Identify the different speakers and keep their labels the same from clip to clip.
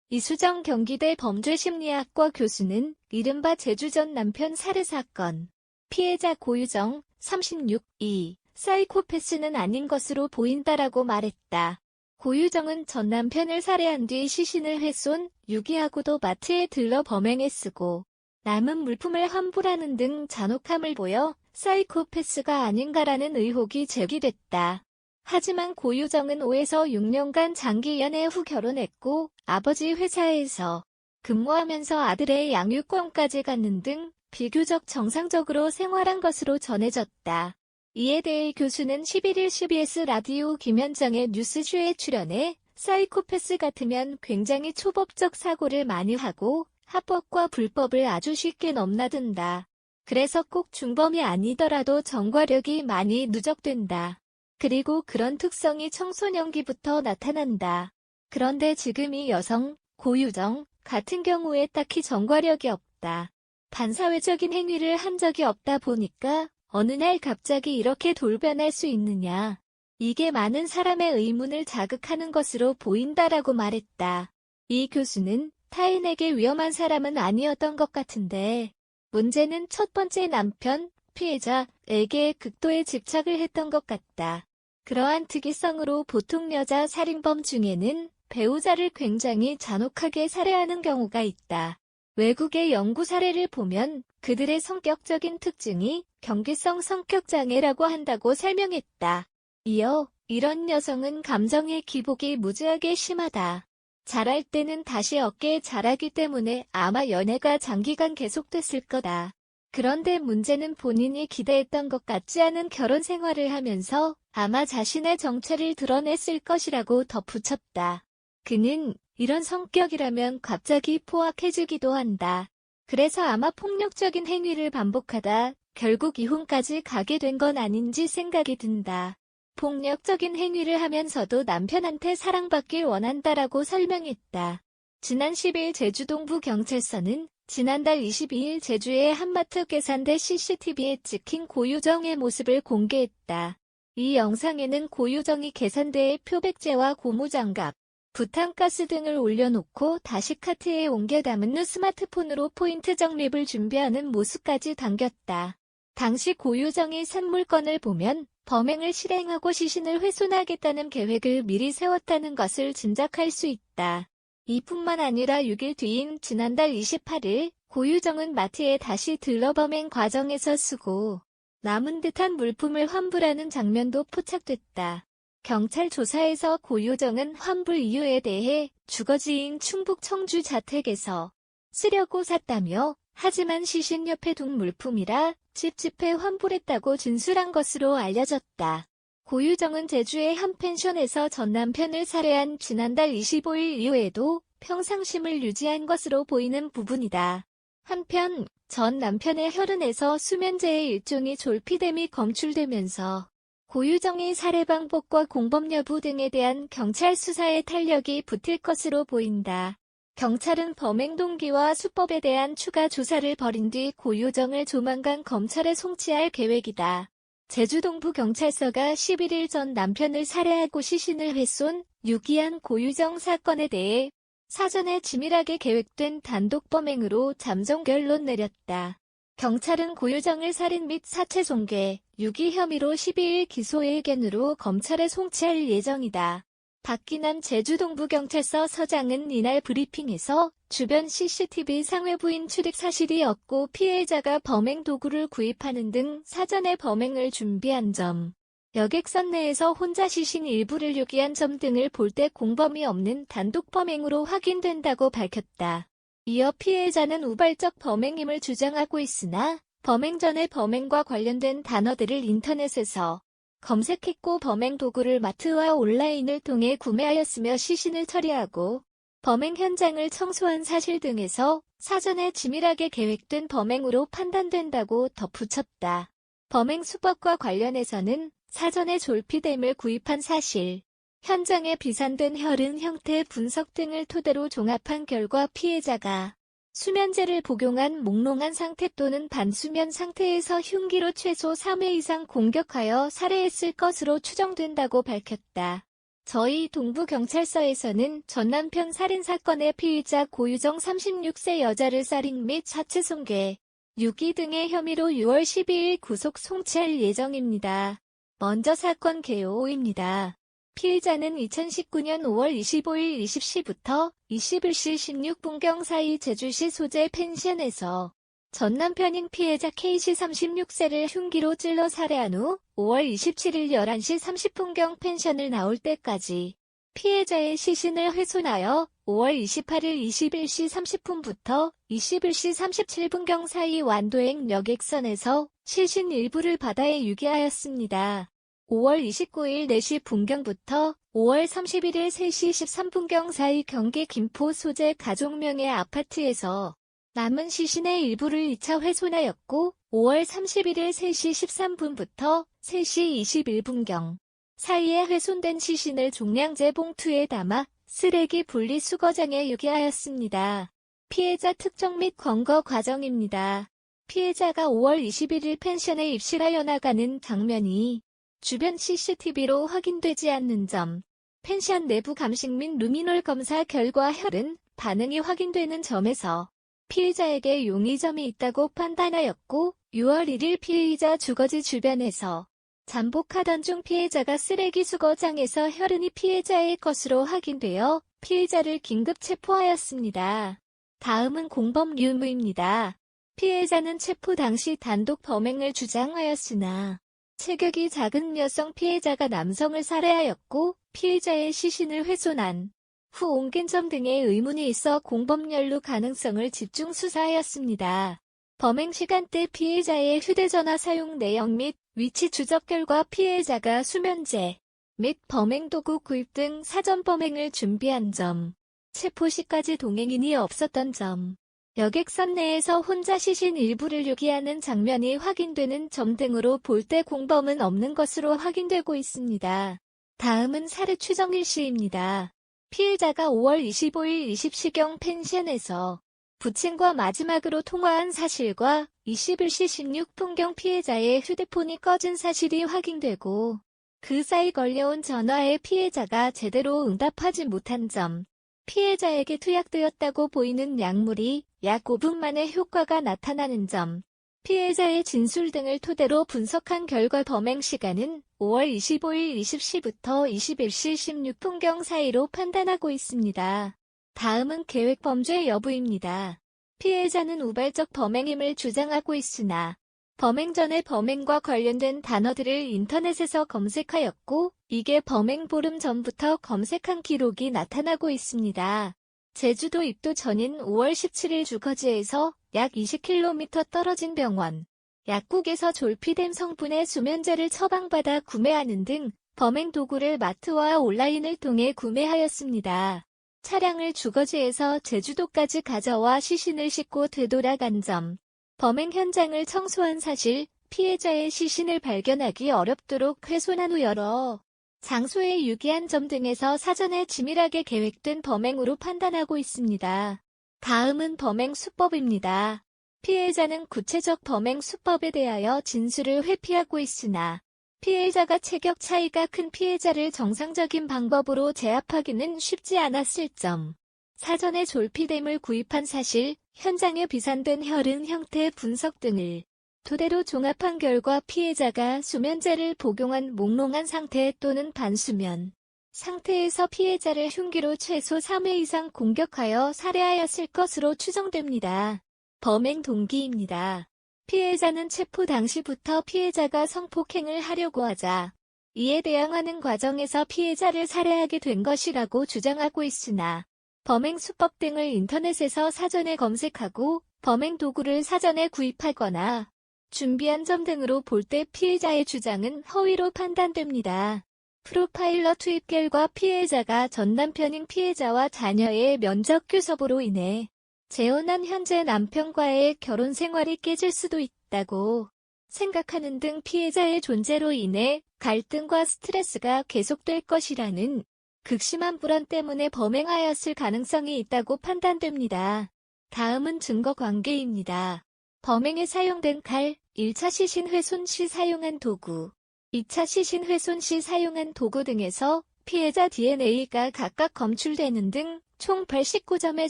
Speaker 1: 이수정 경기대 범죄심리학과 교수는 이른바 제주 전 남편 살해 사건 피해자 고유정 36이 사이코패스는 아닌 것으로 보인다라고 말했다. 고유정은 전 남편을 살해한 뒤 시신을 훼손, 유기하고도 마트에 들러 범행에 쓰고 남은 물품을 환불하는 등 잔혹함을 보여 사이코패스가 아닌가라는 의혹이 제기됐다. 하지만 고유정은 5에서 6년간 장기 연애 후 결혼했고 아버지 회사에서 근무하면서 아들의 양육권까지 갖는 등 비교적 정상적으로 생활한 것으로 전해졌다. 이에 대해 교수는 11일 CBS 라디오 김현정의 뉴스쇼에 출연해 사이코패스 같으면 굉장히 초법적 사고를 많이 하고 합법과 불법을 아주 쉽게 넘나든다. 그래서 꼭 중범이 아니더라도 전과력이 많이 누적된다. 그리고 그런 특성이 청소년기부터 나타난다. 그런데 지금 이 여성, 고유정 같은 경우에 딱히 전과력이 없다. 반사회적인 행위를 한 적이 없다 보니까 어느 날 갑자기 이렇게 돌변할 수 있느냐. 이게 많은 사람의 의문을 자극하는 것으로 보인다라고 말했다. 이 교수는 타인에게 위험한 사람은 아니었던 것 같은데 문제는 첫 번째 남편, 피해자에게 극도의 집착을 했던 것 같다. 그러한 특이성으로 보통 여자 살인범 중에는 배우자를 굉장히 잔혹하게 살해하는 경우가 있다. 외국의 연구 사례를 보면 그들의 성격적인 특징이 경계성 성격장애라고 한다고 설명했다. 이어 이런 여성은 감정의 기복이 무지하게 심하다. 잘할 때는 다시 어깨에 잘하기 때문에 아마 연애가 장기간 계속됐을 거다. 그런데 문제는 본인이 기대했던 것 같지 않은 결혼 생활을 하면서 아마 자신의 정체를 드러냈을 것이라고 덧붙였다. 그는 이런 성격이라면 갑자기 포악해지기도 한다. 그래서 아마 폭력적인 행위를 반복하다 결국 이혼까지 가게 된 건 아닌지 생각이 든다. 폭력적인 행위를 하면서도 남편한테 사랑받길 원한다라고 설명했다. 지난 10일 제주동부경찰서는 지난달 22일 제주의 한마트 계산대 CCTV에 찍힌 고유정의 모습을 공개했다. 이 영상에는 고유정이 계산대에 표백제와 고무장갑, 부탄가스 등을 올려놓고 다시 카트에 옮겨 담은 후 스마트폰으로 포인트 적립을 준비하는 모습까지 담겼다. 당시 고유정이 산 물건을 보면 범행을 실행하고 시신을 훼손하겠다는 계획을 미리 세웠다는 것을 짐작할 수 있다. 이뿐만 아니라 6일 뒤인 지난달 28일 고유정은 마트에 다시 들러 범행 과정에서 쓰고 남은 듯한 물품을 환불하는 장면도 포착됐다. 경찰 조사에서 고유정은 환불 이유에 대해 주거지인 충북 청주 자택에서 쓰려고 샀다며 하지만 시신 옆에 둔 물품이라 찝찝해 환불했다고 진술한 것으로 알려졌다. 고유정은 제주의 한 펜션에서 전 남편을 살해한 지난달 25일 이후에도 평상심을 유지한 것으로 보이는 부분이다. 한편 전 남편의 혈흔에서 수면제의 일종의 졸피뎀이 검출되면서 고유정의 살해 방법과 공범 여부 등에 대한 경찰 수사에 탄력이 붙을 것으로 보인다. 경찰은 범행 동기와 수법에 대한 추가 조사를 벌인 뒤 고유정을 조만간 검찰에 송치할 계획이다. 제주동부경찰서가 11일 전 남편을 살해하고 시신을 훼손, 유기한 고유정 사건에 대해 사전에 치밀하게 계획된 단독 범행으로 잠정 결론 내렸다. 경찰은 고유정을 살인 및 사체 손괴, 유기 혐의로 12일 기소의견으로 검찰에 송치할 예정이다. 박기남 제주동부경찰서 서장은 이날 브리핑에서 주변 CCTV 상회 부인 출입 사실이 없고 피해자가 범행 도구를 구입하는 등 사전에 범행을 준비한 점, 여객선 내에서 혼자 시신 일부를 유기한 점 등을 볼 때 공범이 없는 단독 범행으로 확인된다고 밝혔다. 이어 피해자는 우발적 범행임을 주장하고 있으나 범행 전에 범행과 관련된 단어들을 인터넷에서 검색했고 범행 도구를 마트와 온라인을 통해 구매하였으며 시신을 처리하고 범행 현장을 청소한 사실 등에서 사전에 치밀하게 계획된 범행으로 판단된다고 덧붙였다. 범행 수법과 관련해서는 사전에 졸피뎀을 구입한 사실, 현장에 비산된 혈흔 형태 분석 등을 토대로 종합한 결과 피해자가 수면제를 복용한 몽롱한 상태 또는 반수면 상태에서 흉기로 최소 3회 이상 공격하여 살해했을 것으로 추정된다고 밝혔다. 저희 동부경찰서에서는 전 남편 살인사건의 피의자 고유정 36세 여자를 살인 및 사체 손괴, 유기 등의 혐의로 6월 12일 구속 송치할 예정입니다. 먼저 사건 개요입니다. 피의자는 2019년 5월 25일 20시부터 21시 16분경 사이 제주시 소재 펜션에서 전 남편인 피해자 K씨 36세를 흉기로 찔러 살해한 후 5월 27일 11시 30분경 펜션을 나올 때까지 피해자의 시신을 훼손하여 5월 28일 21시 30분부터 21시 37분경 사이 완도행 여객선에서 시신 일부를 바다에 유기하였습니다. 5월 29일 4시 분경부터 5월 31일 3시 13분경 사이 경기 김포 소재 가족명의 아파트에서 남은 시신의 일부를 2차 훼손하였고 5월 31일 3시 13분부터 3시 21분경 사이에 훼손된 시신을 종량제 봉투에 담아 쓰레기 분리수거장에 유기하였습니다. 피해자 특정 및 검거 과정입니다. 피해자가 5월 21일 펜션에 입실하여 나가는 장면이 주변 CCTV로 확인되지 않는 점, 펜션 내부 감식 및 루미놀 검사 결과 혈흔 반응이 확인되는 점에서 피의자에게 용의점이 있다고 판단하였고 6월 1일 피의자 주거지 주변에서 잠복하던 중 피해자가 쓰레기 수거장에서 혈흔이 피해자의 것으로 확인되어 피의자를 긴급 체포하였습니다. 다음은 공범 유무입니다. 피해자는 체포 당시 단독 범행을 주장하였으나 체격이 작은 여성 피해자가 남성을 살해하였고 피해자의 시신을 훼손한 후 옮긴 점 등의 의문이 있어 공범 연루 가능성을 집중 수사하였습니다. 범행 시간대 피해자의 휴대전화 사용 내역 및 위치 추적 결과 피해자가 수면제 및 범행 도구 구입 등 사전 범행을 준비한 점, 체포 시까지 동행인이 없었던 점, 여객선 내에서 혼자 시신 일부를 유기하는 장면이 확인되는 점 등으로 볼 때 공범은 없는 것으로 확인되고 있습니다. 다음은 살해 추정 일시입니다. 피해자가 5월 25일 20시경 펜션에서 부친과 마지막으로 통화한 사실과 21시 16분경 피해자의 휴대폰이 꺼진 사실이 확인되고 그 사이 걸려온 전화에 피해자가 제대로 응답하지 못한 점, 피해자에게 투약되었다고 보이는 약물이 약 5분 만에 효과가 나타나는 점, 피해자의 진술 등을 토대로 분석한 결과 범행 시간은 5월 25일 20시부터 21시 16분경 사이로 판단하고 있습니다. 다음은 계획 범죄 여부입니다. 피해자는 우발적 범행임을 주장하고 있으나 범행 전에 범행과 관련된 단어들을 인터넷에서 검색하였고 이게 범행 보름 전부터 검색한 기록이 나타나고 있습니다. 제주도 입도 전인 5월 17일 주거지에서 약 20km 떨어진 병원, 약국에서 졸피뎀 성분의 수면제를 처방받아 구매하는 등 범행 도구를 마트와 온라인을 통해 구매하였습니다. 차량을 주거지에서 제주도까지 가져와 시신을 싣고 되돌아간 점, 범행 현장을 청소한 사실, 피해자의 시신을 발견하기 어렵도록 훼손한 후 여러 장소에 유기한 점 등에서 사전에 치밀하게 계획된 범행으로 판단하고 있습니다. 다음은 범행 수법입니다. 피해자는 구체적 범행 수법에 대하여 진술을 회피하고 있으나 피해자가 체격 차이가 큰 피해자를 정상적인 방법으로 제압하기는 쉽지 않았을 점, 사전에 졸피뎀을 구입한 사실, 현장에 비산된 혈흔 형태 분석 등을 토대로 종합한 결과 피해자가 수면제를 복용한 몽롱한 상태 또는 반수면 상태에서 피해자를 흉기로 최소 3회 이상 공격하여 살해하였을 것으로 추정됩니다. 범행 동기입니다. 피해자는 체포 당시부터 피해자가 성폭행을 하려고 하자 이에 대항하는 과정에서 피해자를 살해하게 된 것이라고 주장하고 있으나 범행 수법 등을 인터넷에서 사전에 검색하고 범행 도구를 사전에 구입하거나 준비한 점 등으로 볼 때 피해자의 주장은 허위로 판단됩니다. 프로파일러 투입 결과 피해자가 전 남편인 피해자와 자녀의 면접 교섭으로 인해 재혼한 현재 남편과의 결혼 생활이 깨질 수도 있다고 생각하는 등 피해자의 존재로 인해 갈등과 스트레스가 계속될 것이라는 극심한 불안 때문에 범행하였을 가능성이 있다고 판단됩니다. 다음은 증거 관계입니다. 범행에 사용된 칼, 1차 시신 훼손 시 사용한 도구, 2차 시신 훼손 시 사용한 도구 등에서 피해자 DNA가 각각 검출되는 등 총 89점의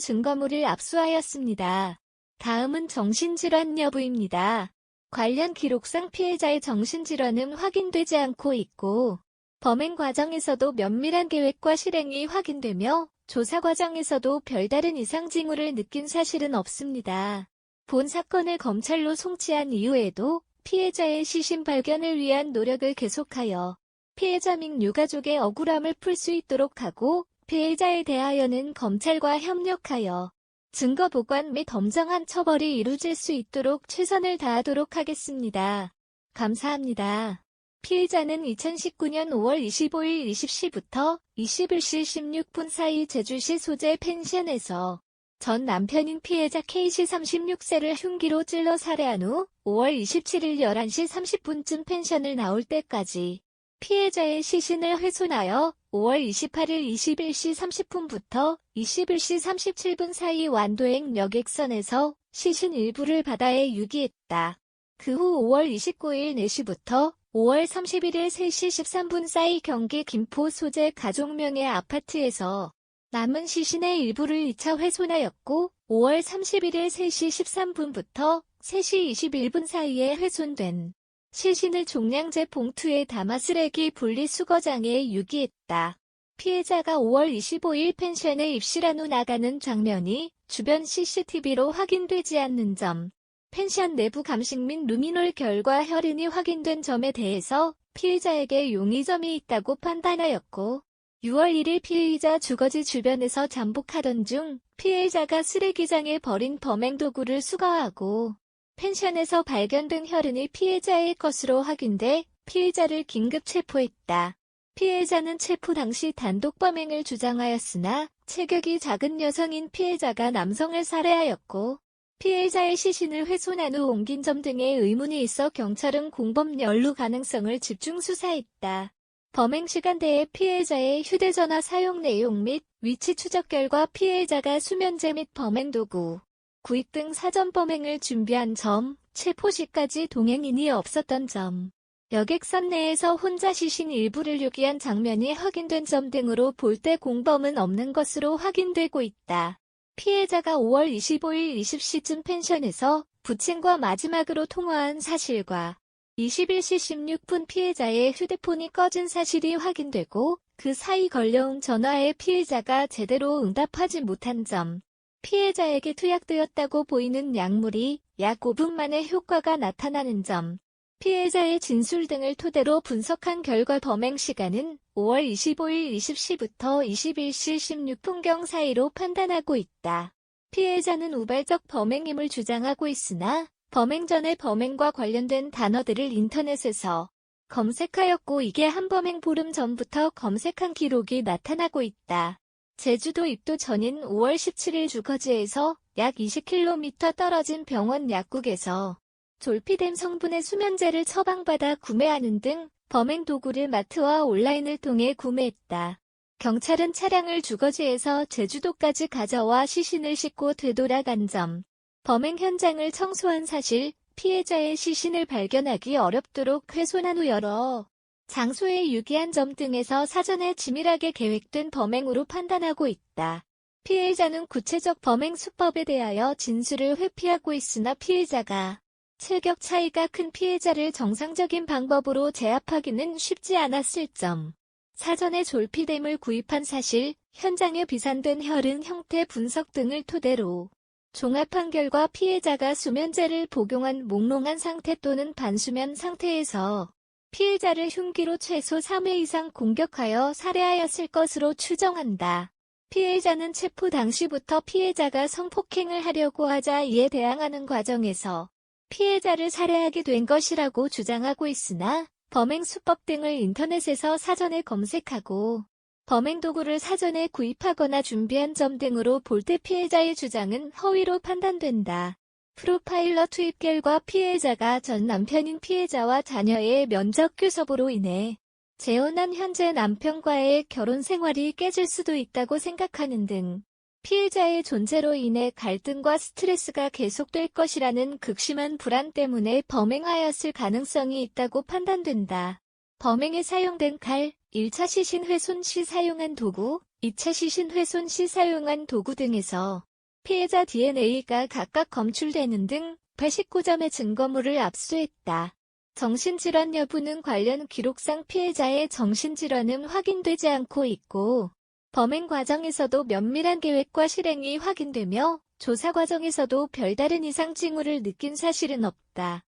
Speaker 1: 증거물을 압수하였습니다. 다음은 정신질환 여부입니다. 관련 기록상 피해자의 정신질환은 확인되지 않고 있고, 범행 과정에서도 면밀한 계획과 실행이 확인되며 조사 과정에서도 별다른 이상 징후를 느낀 사실은 없습니다. 본 사건을 검찰로 송치한 이후에도 피해자의 시신 발견을 위한 노력을 계속하여 피해자 및 유가족의 억울함을 풀 수 있도록 하고 피해자에 대하여는 검찰과 협력하여 증거 보관 및 엄정한 처벌이 이루어질 수 있도록 최선을 다하도록 하겠습니다. 감사합니다. 피해자는 2019년 5월 25일 20시부터 21시 16분 사이 제주시 소재 펜션에서 전 남편인 피해자 K씨 36세를 흉기로 찔러 살해한 후 5월 27일 11시 30분쯤 펜션을 나올 때까지 피해자의 시신을 훼손하여 5월 28일 21시 30분부터 21시 37분 사이 완도행 여객선에서 시신 일부를 바다에 유기했다. 그 후 5월 29일 4시부터 5월 31일 3시 13분 사이 경기 김포 소재 가족명의 아파트에서 남은 시신의 일부를 2차 훼손하였고 5월 31일 3시 13분부터 3시 21분 사이에 훼손된 시신을 종량제 봉투에 담아 쓰레기 분리수거장에 유기했다. 피해자가 5월 25일 펜션에 입실한 후 나가는 장면이 주변 CCTV로 확인되지 않는 점, 펜션 내부 감식 및 루미놀 결과 혈흔이 확인된 점에 대해서 피의자에게 용의점이 있다고 판단하였고 6월 1일 피의자 주거지 주변에서 잠복하던 중 피해자가 쓰레기장에 버린 범행 도구를 수거하고 펜션에서 발견된 혈흔이 피해자의 것으로 확인돼 피해자를 긴급 체포했다. 피해자는 체포 당시 단독 범행을 주장하였으나 체격이 작은 여성인 피해자가 남성을 살해하였고 피해자의 시신을 훼손한 후 옮긴 점 등의 의문이 있어 경찰은 공범 연루 가능성을 집중 수사했다. 범행 시간대에 피해자의 휴대전화 사용 내용 및 위치 추적 결과 피해자가 수면제 및 범행 도구, 구입 등 사전 범행을 준비한 점, 체포 시까지 동행인이 없었던 점, 여객선 내에서 혼자 시신 일부를 유기한 장면이 확인된 점 등으로 볼 때 공범은 없는 것으로 확인되고 있다. 피해자가 5월 25일 20시쯤 펜션에서 부친과 마지막으로 통화한 사실과 21시 16분 피해자의 휴대폰이 꺼진 사실이 확인되고 그 사이 걸려온 전화에 피해자가 제대로 응답하지 못한 점, 피해자에게 투약되었다고 보이는 약물이 약 5분 만에 효과가 나타나는 점, 피해자의 진술 등을 토대로 분석한 결과 범행 시간은 5월 25일 20시부터 21시 16분경 사이로 판단하고 있다. 피해자는 우발적 범행임을 주장하고 있으나 범행 전에 범행과 관련된 단어들을 인터넷에서 검색하였고 이게 한 범행 보름 전부터 검색한 기록이 나타나고 있다. 제주도 입도 전인 5월 17일 주거지에서 약 20km 떨어진 병원 약국에서 졸피뎀 성분의 수면제를 처방받아 구매하는 등 범행 도구를 마트와 온라인을 통해 구매했다. 경찰은 차량을 주거지에서 제주도까지 가져와 시신을 싣고 되돌아간 점, 범행 현장을 청소한 사실, 피해자의 시신을 발견하기 어렵도록 훼손한 후 여러 장소에 유기한 점 등에서 사전에 치밀하게 계획된 범행으로 판단하고 있다. 피해자는 구체적 범행 수법에 대하여 진술을 회피하고 있으나 피해자가 체격 차이가 큰 피해자를 정상적인 방법으로 제압하기는 쉽지 않았을 점, 사전에 졸피뎀을 구입한 사실, 현장에 비산된 혈흔 형태 분석 등을 토대로 종합한 결과 피해자가 수면제를 복용한 몽롱한 상태 또는 반수면 상태에서 피해자를 흉기로 최소 3회 이상 공격하여 살해하였을 것으로 추정한다. 피해자는 체포 당시부터 피해자가 성폭행을 하려고 하자 이에 대항하는 과정에서 피해자를 살해하게 된 것이라고 주장하고 있으나 범행 수법 등을 인터넷에서 사전에 검색하고 범행 도구를 사전에 구입하거나 준비한 점 등으로 볼 때 피해자의 주장은 허위로 판단된다. 프로파일러 투입 결과 피해자가 전 남편인 피해자와 자녀의 면접 교섭으로 인해 재혼한 현재 남편과의 결혼 생활이 깨질 수도 있다고 생각하는 등 피해자의 존재로 인해 갈등과 스트레스가 계속될 것이라는 극심한 불안 때문에 범행하였을 가능성이 있다고 판단된다. 범행에 사용된 칼, 1차 시신 훼손 시 사용한 도구, 2차 시신 훼손 시 사용한 도구 등에서 피해자 DNA가 각각 검출되는 등 89점의 증거물을 압수했다. 정신질환 여부는 관련 기록상 피해자의 정신질환은 확인되지 않고 있고, 범행 과정에서도 면밀한 계획과 실행이 확인되며 조사 과정에서도 별다른 이상 징후를 느낀 사실은 없다.